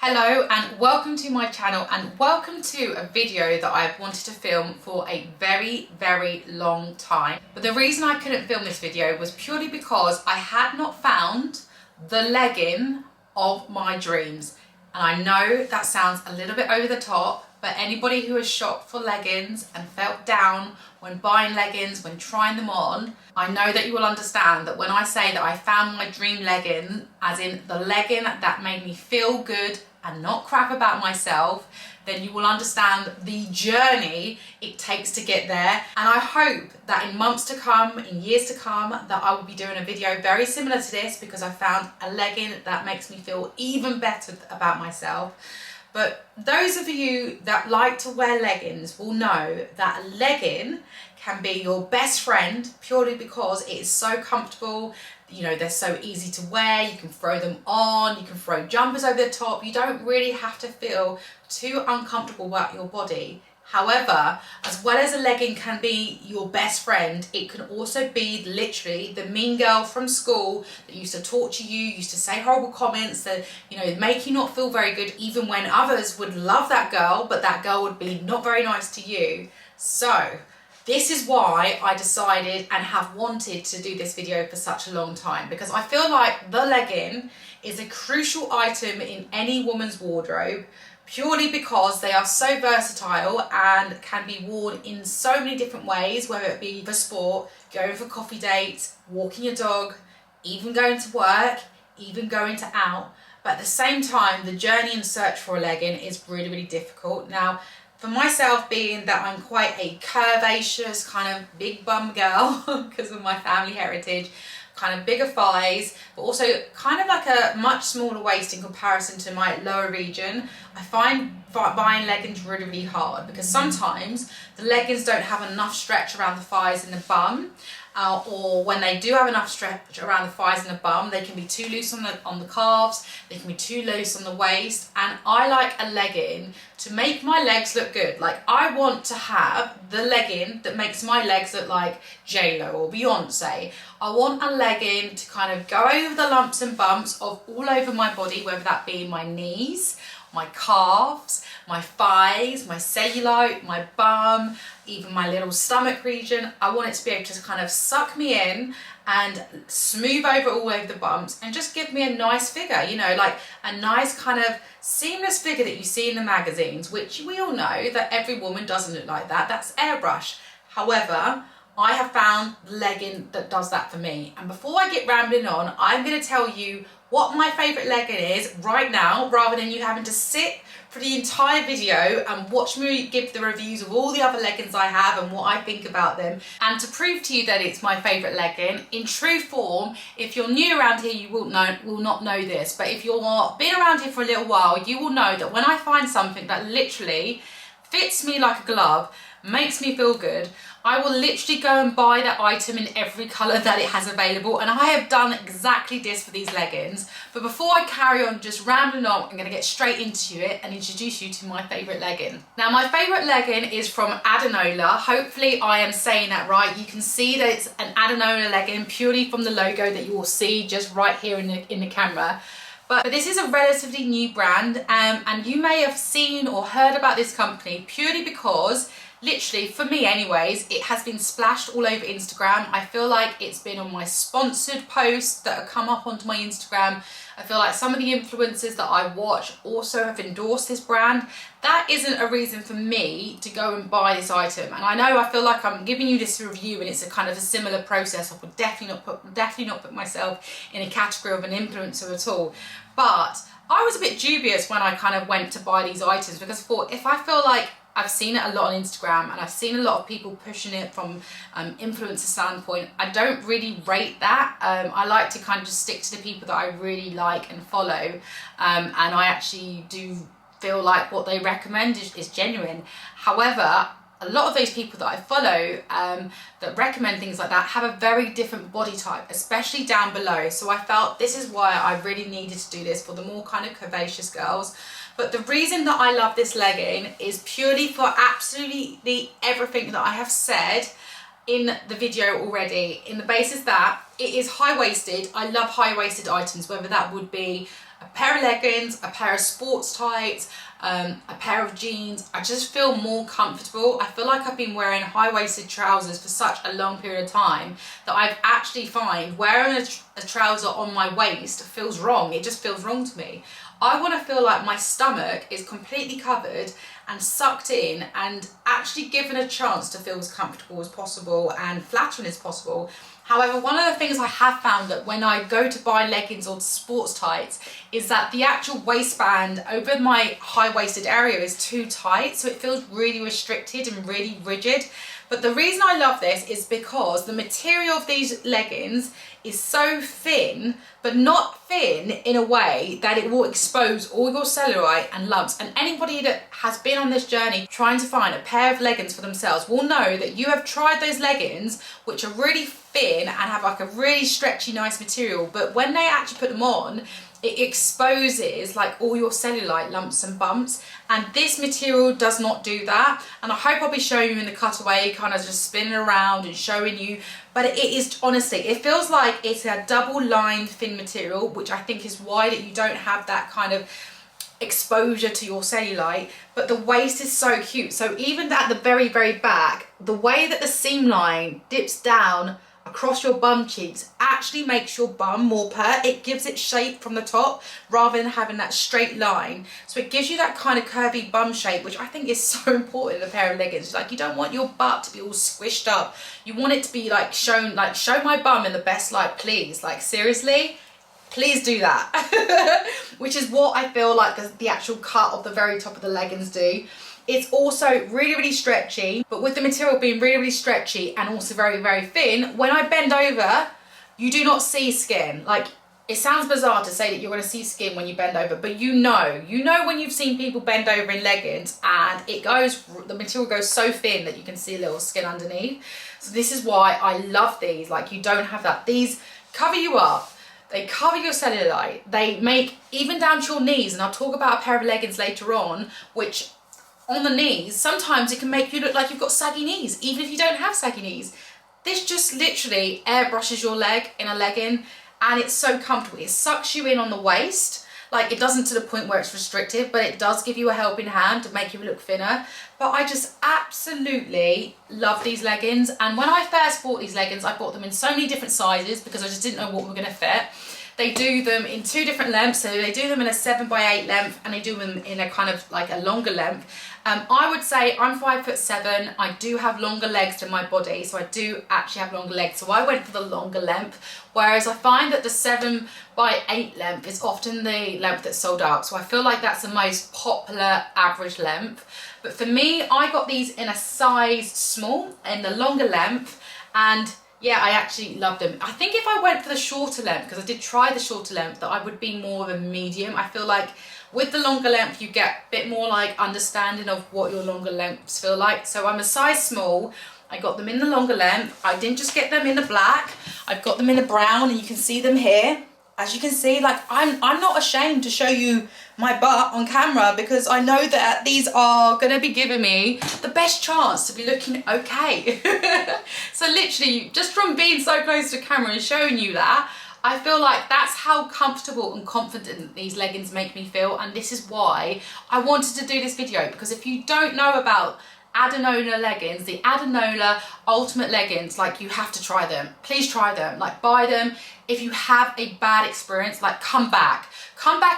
Hello and welcome to my channel, and welcome to a video that I've wanted to film for a very long time. But the reason I couldn't film this video was purely because I had not found the legging of my dreams. And I know that sounds a little bit over the top, but anybody who has shopped for leggings and felt down when buying leggings, when trying them on, I know that you will understand that when I say that I found my dream legging, as in the legging that made me feel good and not crap about myself, then you will understand the journey it takes to get there. And I hope that in months to come, in years to come, that I will be doing a video very similar to this, because I found a legging that makes me feel even better about myself. But those of you that like to wear leggings will know that a legging can be your best friend purely because it is so comfortable. You know, they're so easy to wear, you can throw them on, you can throw jumpers over the top. You don't really have to feel too uncomfortable about your body. However, as well as a legging can be your best friend, it can also be literally the mean girl from school that used to torture you, used to say horrible comments that, you know, make you not feel very good, even when others would love that girl, but that girl would be not very nice to you. So this is why I decided and have wanted to do this video for such a long time, because I feel like the legging is a crucial item in any woman's wardrobe, purely because they are so versatile and can be worn in so many different ways, whether it be for sport, going for coffee dates, walking your dog, even going to work, even going to out. But at the same time, the journey and search for a legging is really difficult. Now, for myself, being that I'm quite a curvaceous kind of big bum girl because of my family heritage, kind of bigger thighs, but also kind of like a much smaller waist in comparison to my lower region, I find buying leggings really hard, because sometimes the leggings don't have enough stretch around the thighs and the bum, or when they do have enough stretch around the thighs and the bum, they can be too loose on the calves, they can be too loose on the waist. And I like a legging to make my legs look good. Like, I want to have the legging that makes my legs look like J-Lo or Beyonce. I want a legging to kind of go over the lumps and bumps of all over my body, whether that be my knees, my calves, my thighs, my cellulite, my bum, even my little stomach region. I want it to be able to kind of suck me in and smooth all over the bumps and just give me a nice figure, you know, like a nice kind of seamless figure that you see in the magazines, which we all know that every woman doesn't look like that. That's airbrush. However, I have found the legging that does that for me. And before I get rambling on, I'm going to tell you what my favourite legging is right now, rather than you having to sit for the entire video and watch me give the reviews of all the other leggings I have and what I think about them. And to prove to you that it's my favourite legging, in true form, if you're new around here, you will not know this, but if you've been around here for a little while, you will know that when I find something that literally fits me like a glove, makes me feel good, I will literally go and buy that item in every colour that it has available. And I have done exactly this for these leggings. But before I carry on just rambling on, I'm going to get straight into it and introduce you to my favourite legging. Now, my favourite legging is from Adanola. Hopefully I am saying that right. You can see that it's an Adanola legging purely from the logo that you will see just right here in the camera. But this is a relatively new brand, and you may have seen or heard about this company purely because, literally, for me anyways, it has been splashed all over Instagram. I feel like it's been on my sponsored posts that have come up onto my Instagram. I feel like some of the influencers that I watch also have endorsed this brand. That isn't a reason for me to go and buy this item. And I know I feel like I'm giving you this review and it's a kind of a similar process. I would definitely not put myself in a category of an influencer at all. But I was a bit dubious when I kind of went to buy these items, because I thought, if I feel like I've seen it a lot on Instagram and I've seen a lot of people pushing it from influencer standpoint, I don't really rate that. I like to kind of just stick to the people that I really like and follow, and I actually do feel like what they recommend is genuine. However, a lot of those people that I follow that recommend things like that have a very different body type, especially down below. So I felt this is why I really needed to do this for the more kind of curvaceous girls. But the reason that I love this legging is purely for absolutely everything that I have said in the video already, in the basis that it is high-waisted. I love high-waisted items, whether that would be a pair of leggings, a pair of sports tights, a pair of jeans, I just feel more comfortable. I feel like I've been wearing high-waisted trousers for such a long period of time that I've actually find wearing a trouser on my waist feels wrong. It just feels wrong to me. I want to feel like my stomach is completely covered and sucked in and actually given a chance to feel as comfortable as possible and flattering as possible. However, one of the things I have found that when I go to buy leggings or sports tights is that the actual waistband over my high-waisted area is too tight, so it feels really restricted and really rigid. But the reason I love this is because the material of these leggings is so thin, but not thin in a way that it will expose all your cellulite and lumps. And anybody that has been on this journey trying to find a pair of leggings for themselves will know that you have tried those leggings, which are really thin and have like a really stretchy, nice material, but when they actually put them on, it exposes like all your cellulite lumps and bumps, and this material does not do that. And I hope I'll be showing you in the cutaway, kind of just spinning around and showing you, but it is honestly, it feels like it's a double lined thin material, which I think is why that you don't have that kind of exposure to your cellulite. But the waist is so cute, so even at the very back, the way that the seam line dips down across your bum cheeks actually makes your bum more pert. It gives it shape from the top rather than having that straight line. So it gives you that kind of curvy bum shape, which I think is so important in a pair of leggings. Like, you don't want your butt to be all squished up. You want it to be like shown, like, show my bum in the best light, please. Like, seriously, please do that. Which is what I feel like the actual cut of the very top of the leggings do. It's also really stretchy, but with the material being really stretchy and also very thin, when I bend over, you do not see skin. Like, it sounds bizarre to say that you're going to see skin when you bend over, but you know when you've seen people bend over in leggings and the material goes so thin that you can see a little skin underneath. So this is why I love these. Like, you don't have that. These cover you up. They cover your cellulite. They make even down to your knees, and I'll talk about a pair of leggings later on, which on the knees, sometimes it can make you look like you've got saggy knees, even if you don't have saggy knees. This just literally airbrushes your leg in a legging, and it's so comfortable. It sucks you in on the waist. Like, it doesn't to the point where it's restrictive, but it does give you a helping hand to make you look thinner. But I just absolutely love these leggings. And when I first bought these leggings, I bought them in so many different sizes because I just didn't know what were gonna fit. They do them in 2 different lengths, so they do them in a 7x8 length, and they do them in a kind of like a longer length. I would say I'm 5'7". I do have longer legs than my body, so I do actually have longer legs. So I went for the longer length, whereas I find that the 7x8 length is often the length that's sold out. So I feel like that's the most popular average length. But for me, I got these in a size small, in the longer length, and yeah, I actually love them. I think if I went for the shorter length, because I did try the shorter length, that I would be more of a medium. I feel like with the longer length, you get a bit more like understanding of what your longer lengths feel like. So I'm a size small. I got them in the longer length. I didn't just get them in the black. I've got them in the brown, and you can see them here. As you can see, like, I'm not ashamed to show you my butt on camera, because I know that these are going to be giving me the best chance to be looking okay. So literally, just from being so close to camera and showing you that, I feel like that's how comfortable and confident these leggings make me feel. And this is why I wanted to do this video, because if you don't know about Adanola leggings, the Adanola Ultimate leggings, like, you have to try them. Please try them. Like, buy them. If you have a bad experience, like, come back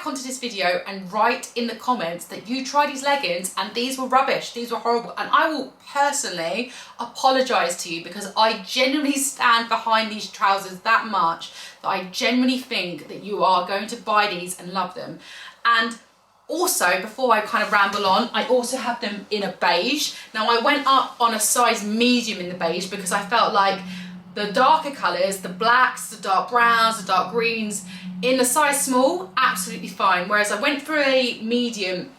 onto this video and write in the comments that you tried these leggings and these were rubbish, these were horrible, and I will personally apologize to you, because I genuinely stand behind these trousers that much that I genuinely think that you are going to buy these and love them. And also, before I kind of ramble on, I also have them in a beige. Now, I went up on a size medium in the beige because I felt like the darker colours, the blacks, the dark browns, the dark greens, in the size small, absolutely fine. Whereas I went for a medium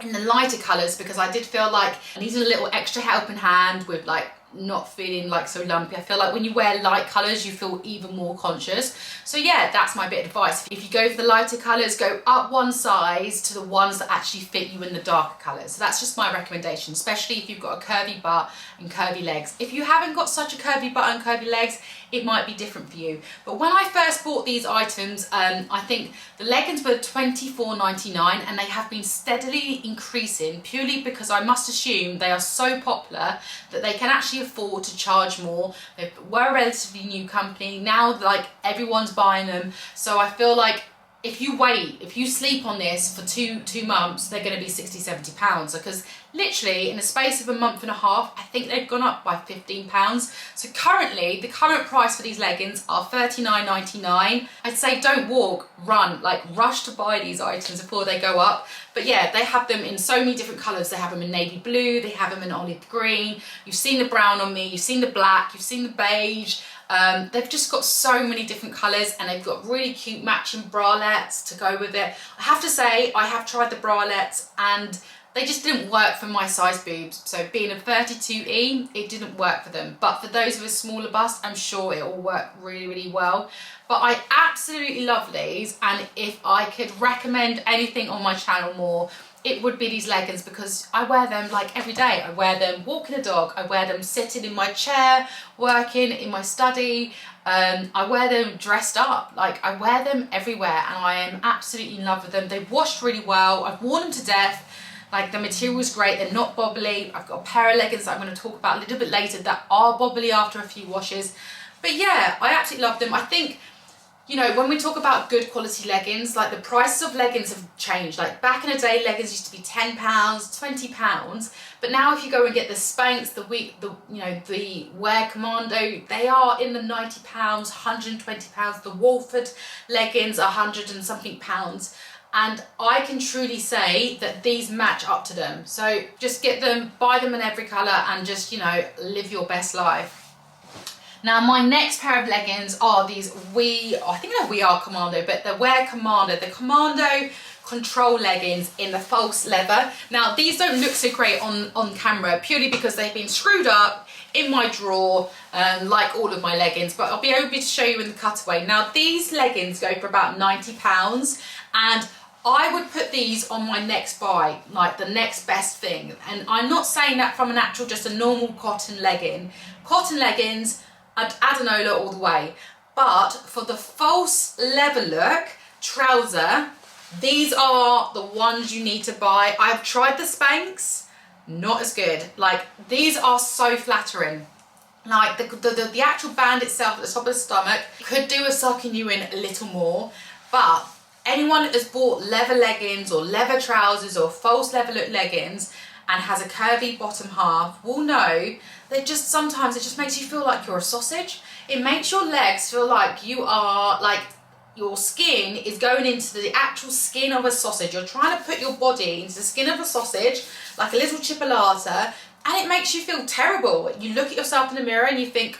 in the lighter colours because I did feel like I needed a little extra helping hand with, like, not feeling like so lumpy. I feel like when you wear light colours, you feel even more conscious. So yeah, that's my bit of advice. If you go for the lighter colours, go up one size to the ones that actually fit you in the darker colours. So that's just my recommendation, especially if you've got a curvy butt and curvy legs. If you haven't got such a curvy butt and curvy legs, it might be different for you. But when I first bought these items, I think the leggings were £24.99, and they have been steadily increasing purely because I must assume they are so popular that they can actually afford to charge more. They were a relatively new company, now like everyone's buying them, so I feel like if you sleep on this for two months, they're going to be £60-70, because literally in the space of a month and a half, I think they've gone up by £15. So currently, the current price for these leggings are £39.99. I'd say don't walk, run, like rush to buy these items before they go up. But yeah, they have them in so many different colours. They have them in navy blue, they have them in olive green. You've seen the brown on me, you've seen the black, you've seen the beige. They've just got so many different colours, and they've got really cute matching bralettes to go with it. I have to say, I have tried the bralettes and they just didn't work for my size boobs. So being a 32E, it didn't work for them. But for those with a smaller bust, I'm sure it will work really, really well. But I absolutely love these, and if I could recommend anything on my channel more, it would be these leggings, because I wear them like every day. I wear them walking a dog, I wear them sitting in my chair, working in my study, I wear them dressed up, like I wear them everywhere, and I am absolutely in love with them. They've washed really well, I've worn them to death. Like the material is great, they're not bobbly. I've got a pair of leggings that I'm going to talk about a little bit later that are bobbly after a few washes. But yeah, I absolutely love them. I think, you know, when we talk about good quality leggings, like the prices of leggings have changed. Like back in the day, leggings used to be £10, £20, but now if you go and get the Spanx, the Wear Commando, they are in the £90, £120. The Wolford leggings are 100 and something pounds. And I can truly say that these match up to them. So just get them, buy them in every colour, and just, you know, live your best life. Now my next pair of leggings are these I think they're We Are Commando, but they're Wear Commando. The Commando control leggings in the false leather. Now these don't look so great on camera, purely because they've been screwed up in my drawer, like all of my leggings, but I'll be able to show you in the cutaway. Now these leggings go for about £90, and I would put these on my next buy, like the next best thing. And I'm not saying that from an actual, just a normal cotton legging. Cotton leggings, Adanola all the way. But for the false leather look trouser, these are the ones you need to buy. I've tried the Spanx, not as good. Like these are so flattering. Like the actual band itself at the top of the stomach could do with sucking you in a little more, but anyone that has bought leather leggings or leather trousers or false leather look leggings and has a curvy bottom half will know that just sometimes it just makes you feel like you're a sausage. It makes your legs feel like you are, like your skin is going into the actual skin of a sausage. You're trying to put your body into the skin of a sausage, like a little chipolata, and it makes you feel terrible. You look at yourself in the mirror and you think,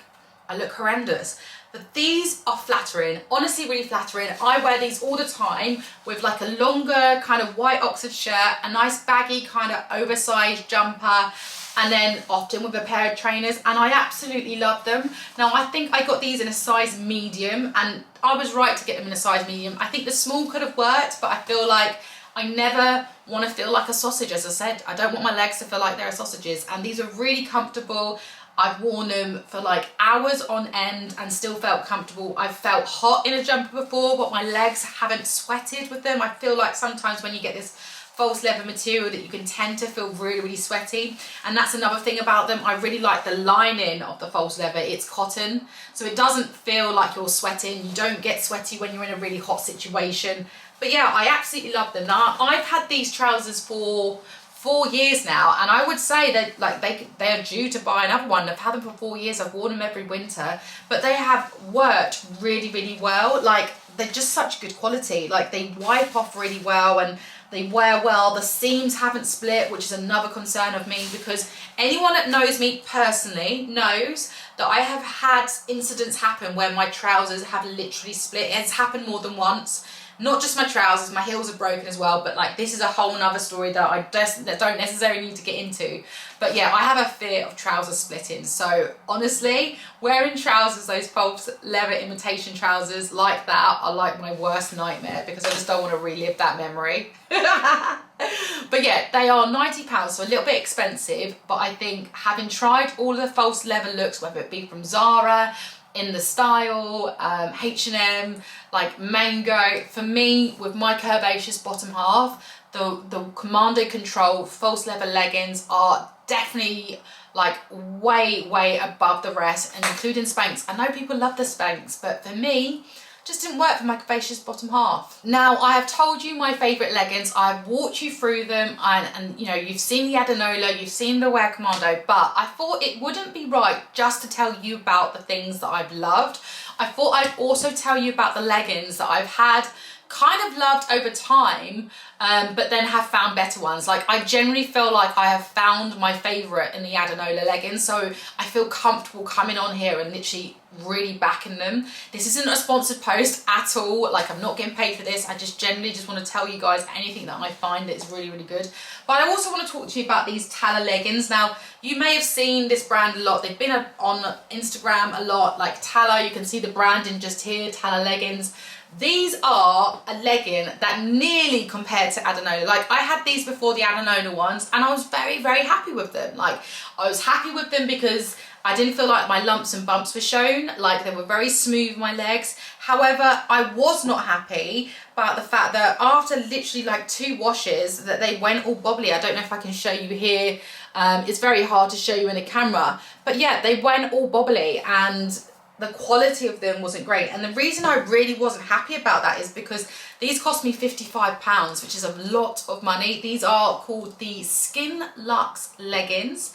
I look horrendous. But these are flattering, honestly really flattering. I wear these all the time with like a longer kind of white Oxford shirt, a nice baggy kind of oversized jumper, and then often with a pair of trainers, and I absolutely love them. Now I think I got these in a size medium, and I was right to get them in a size medium. I think the small could have worked, but I feel like I never want to feel like a sausage, as I said. I don't want my legs to feel like they're sausages, and these are really comfortable. I've worn them for like hours on end and still felt comfortable. I've felt hot in a jumper before, but my legs haven't sweated with them. I feel like sometimes when you get this false leather material that you can tend to feel really, really sweaty. And that's another thing about them. I really like the lining of the false leather. It's cotton, so it doesn't feel like you're sweating. You don't get sweaty when you're in a really hot situation. But yeah, I absolutely love them. Now, I've had these trousers for 4 years now, and I would say that like they are due to buy another one. I've had them for 4 years. I've worn them every winter, but they have worked really, really well. Like they're just such good quality. Like they wipe off really well and they wear well. The seams haven't split, which is another concern of me, because anyone that knows me personally knows that I have had incidents happen where my trousers have literally split. It's happened more than once. Not just my trousers, my heels are broken as well, but like this is a whole nother story that I don't necessarily need to get into. But yeah, I have a fear of trousers splitting. So honestly, wearing trousers, those false leather imitation trousers like that are like my worst nightmare, because I just don't want to relive that memory. But yeah, they are £90, so a little bit expensive, but I think having tried all of the false leather looks, whether it be from Zara, in the style, H&M, like Mango. For me, with my curvaceous bottom half, the Commando Control false leather leggings are definitely like way above the rest, and including Spanx. I know people love the Spanx, but for me, just didn't work for my curvaceous bottom half. Now, I have told you my favourite leggings, I've walked you through them, and you know, you've seen the Adanola, you've seen the Wear Commando, but I thought it wouldn't be right just to tell you about the things that I've loved. I thought I'd also tell you about the leggings that I've had, kind of loved over time, but then have found better ones. Like, I generally feel like I have found my favourite in the Adanola leggings, so I feel comfortable coming on here and literally really backing them. This isn't a sponsored post at all, like I'm not getting paid for this. I just generally just want to tell you guys anything that I find that is really good. But I also want to talk to you about these Tala leggings. Now, you may have seen this brand a lot. They've been on Instagram a lot, like Tala. You can see the branding just here, Tala leggings. These are a legging that nearly compared to Adanola. Like, I had these before the Adanola ones, and I was very happy with them. Like, I was happy with them because I didn't feel like my lumps and bumps were shown. Like, they were very smooth, my legs. However, I was not happy about the fact that after literally like 2 washes that they went all bobbly. I don't know if I can show you here. It's very hard to show you in a camera, but yeah, they went all bobbly, and the quality of them wasn't great. And the reason I really wasn't happy about that is because these cost me £55, which is a lot of money. These are called the Skin Luxe leggings.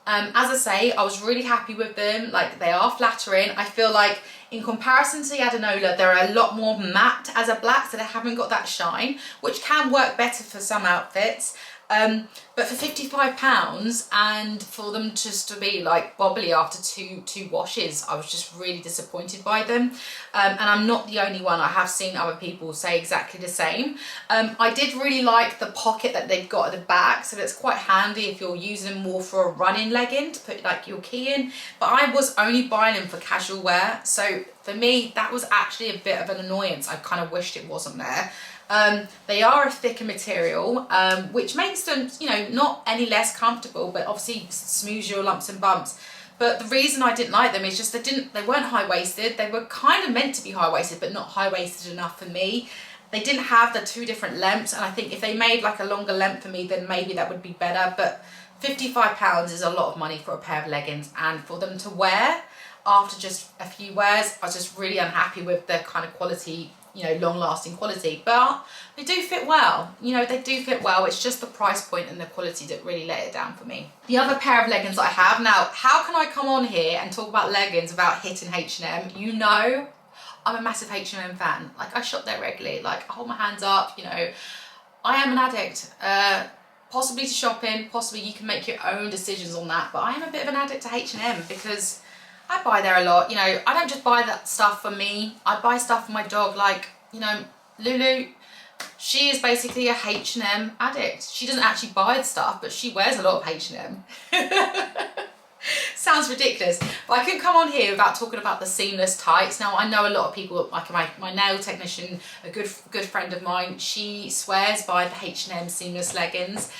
As I say, I was really happy with them. Like, they are flattering. I feel like in comparison to the Adanola, they're a lot more matte as a black, so they haven't got that shine, which can work better for some outfits. But for £55, and for them just to be like bobbly after two washes, I was just really disappointed by them. And I'm not the only one. I have seen other people say exactly the same. I did really like the pocket that they've got at the back, so that's quite handy if you're using them more for a running legging to put like your key in. But I was only buying them for casual wear, so for me that was actually a bit of an annoyance. I kind of wished it wasn't there. They are a thicker material, which makes them, you know, not any less comfortable, but obviously smooths your lumps and bumps. But the reason I didn't like them is just they weren't high-waisted. They were kind of meant to be high-waisted, but not high-waisted enough for me. They didn't have the 2 different lengths, and I think if they made like a longer length for me, then maybe that would be better. But £55 is a lot of money for a pair of leggings, and for them to wear after just a few wears, I was just really unhappy with the kind of quality, you know, long-lasting quality. But they do fit well, you know, they do fit well. It's just the price point and the quality that really let it down for me. The other pair of leggings I have, now how can I come on here and talk about leggings without hitting H&M? You know, I'm a massive H&M fan. Like, I shop there regularly. Like, I hold my hands up, you know, I am an addict. Possibly to shopping, possibly you can make your own decisions on that, but I am a bit of an addict to H&M because I buy there a lot. You know, I don't just buy that stuff for me, I buy stuff for my dog. Like, you know, Lulu, she is basically a H&M addict. She doesn't actually buy the stuff, but she wears a lot of H&M. Sounds ridiculous, but I couldn't come on here without talking about the seamless tights. Now, I know a lot of people, like my nail technician, a good friend of mine, she swears by the H&M seamless leggings.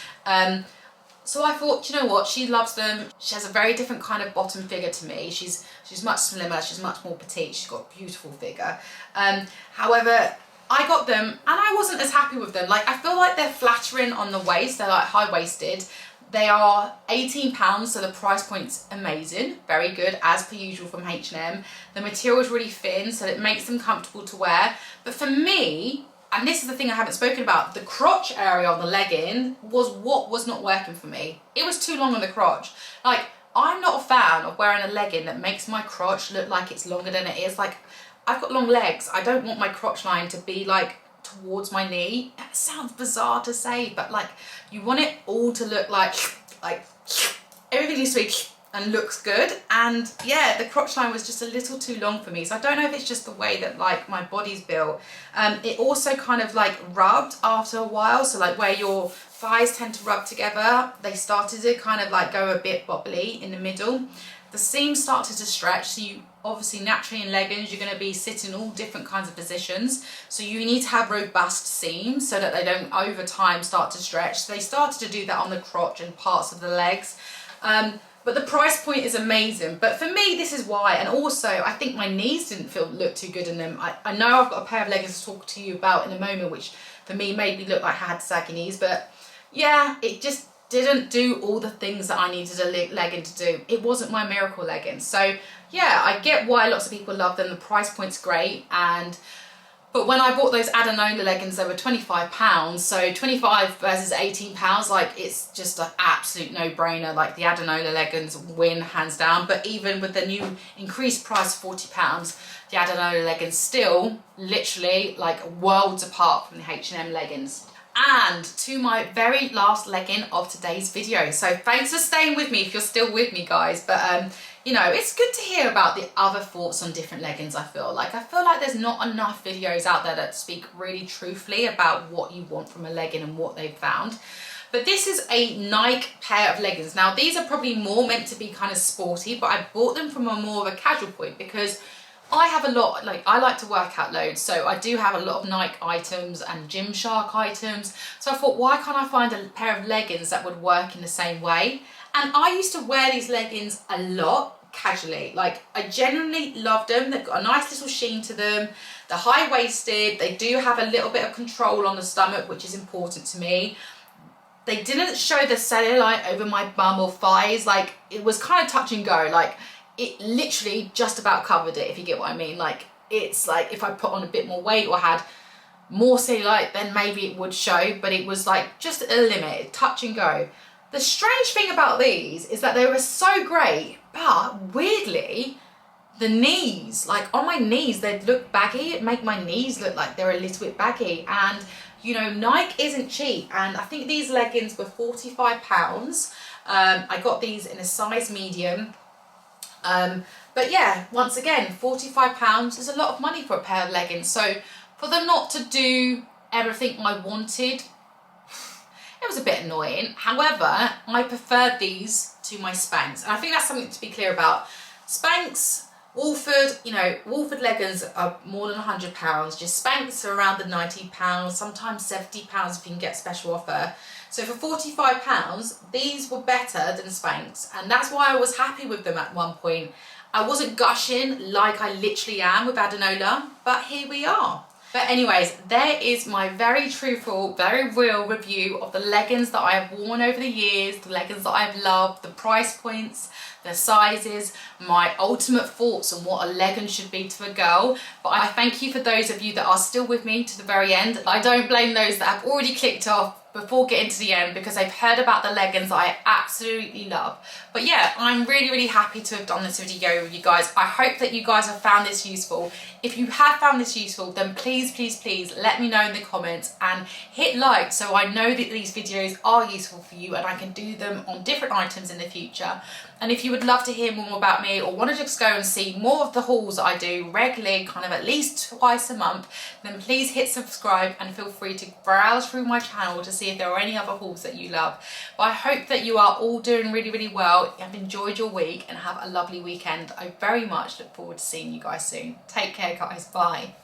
So I thought, you know what, she loves them. She has a very different kind of bottom figure to me. She's much slimmer, she's much more petite, she's got a beautiful figure. However, I got them and I wasn't as happy with them. Like, I feel like they're flattering on the waist, they're like high-waisted. They are £18, so the price point's amazing, very good, as per usual from H&M. The material's really thin, so it makes them comfortable to wear. But for me, and this is the thing I haven't spoken about, the crotch area on the legging was what was not working for me. It was too long on the crotch. Like, I'm not a fan of wearing a legging that makes my crotch look like it's longer than it is. Like, I've got long legs. I don't want my crotch line to be like towards my knee. That sounds bizarre to say, but like, you want it all to look like everything needs to be and looks good. And yeah, the crotch line was just a little too long for me. So I don't know if it's just the way that like my body's built. It also kind of like rubbed after a while. So like where your thighs tend to rub together, they started to kind of like go a bit bobbly in the middle. The seams started to stretch, so you obviously naturally in leggings you're going to be sitting all different kinds of positions, so you need to have robust seams so that they don't over time start to stretch. So they started to do that on the crotch and parts of the legs. But the price point is amazing. But for me, this is why. And also, I think my knees didn't look too good in them. I know I've got a pair of leggings to talk to you about in a moment, which for me made me look like I had saggy knees. But yeah, it just didn't do all the things that I needed a legging to do. It wasn't my miracle legging. So yeah, I get why lots of people love them. The price point's great. But when I bought those Adanola leggings, they were £25. So 25 versus £18, like it's just an absolute no-brainer. Like the Adanola leggings win hands down. But even with the new increased price of £40, the Adanola leggings still literally like worlds apart from the H&M leggings. And to my very last legging of today's video. So thanks for staying with me if you're still with me, guys. But you know, it's good to hear about the other thoughts on different leggings. I feel like there's not enough videos out there that speak really truthfully about what you want from a legging and what they've found. But this is a Nike pair of leggings. Now these are probably more meant to be kind of sporty, but I bought them from a more of a casual point because I have a lot, like I like to work out loads, so I do have a lot of Nike items and Gymshark items. So I thought, why can't I find a pair of leggings that would work in the same way? And I used to wear these leggings a lot casually. Like I genuinely loved them. They've got a nice little sheen to them. They're high-waisted. They do have a little bit of control on the stomach, which is important to me. They didn't show the cellulite over my bum or thighs. Like it was kind of touch and go. Like it literally just about covered it, if you get what I mean. Like it's like if I put on a bit more weight or had more cellulite, then maybe it would show, but it was like just a limit, touch and go. The strange thing about these is that they were so great, but weirdly, the knees, like on my knees, they'd look baggy. It'd make my knees look like they're a little bit baggy. And you know, Nike isn't cheap. And I think these leggings were £45. I got these in a size medium. But yeah, once again, £45 is a lot of money for a pair of leggings. So for them not to do everything I wanted, it was a bit annoying. However, I preferred these to my Spanx. And I think that's something to be clear about. Spanx, Wolford, you know, Wolford leggings are more than £100. Just Spanx are around the £90, sometimes £70 if you can get special offer. So for £45, these were better than Spanx. And that's why I was happy with them at one point. I wasn't gushing like I literally am with Adanola, but here we are. But anyways, there is my very truthful, very real review of the leggings that I have worn over the years, the leggings that I've loved, the price points, the sizes, my ultimate thoughts on what a legging should be to a girl. But I thank you for those of you that are still with me to the very end. I don't blame those that have already clicked off before getting to the end because they've heard about the leggings that I absolutely love. But yeah, I'm really happy to have done this video with you guys. I hope that you guys have found this useful. If you have found this useful, then please let me know in the comments and hit like so I know that these videos are useful for you and I can do them on different items in the future. And if you would love to hear more about me or want to just go and see more of the hauls that I do regularly, kind of at least twice a month, then please hit subscribe and feel free to browse through my channel to see if there are any other hauls that you love. But I hope that you are all doing really well, have enjoyed your week and have a lovely weekend. I very much look forward to seeing you guys soon. Take care guys, bye.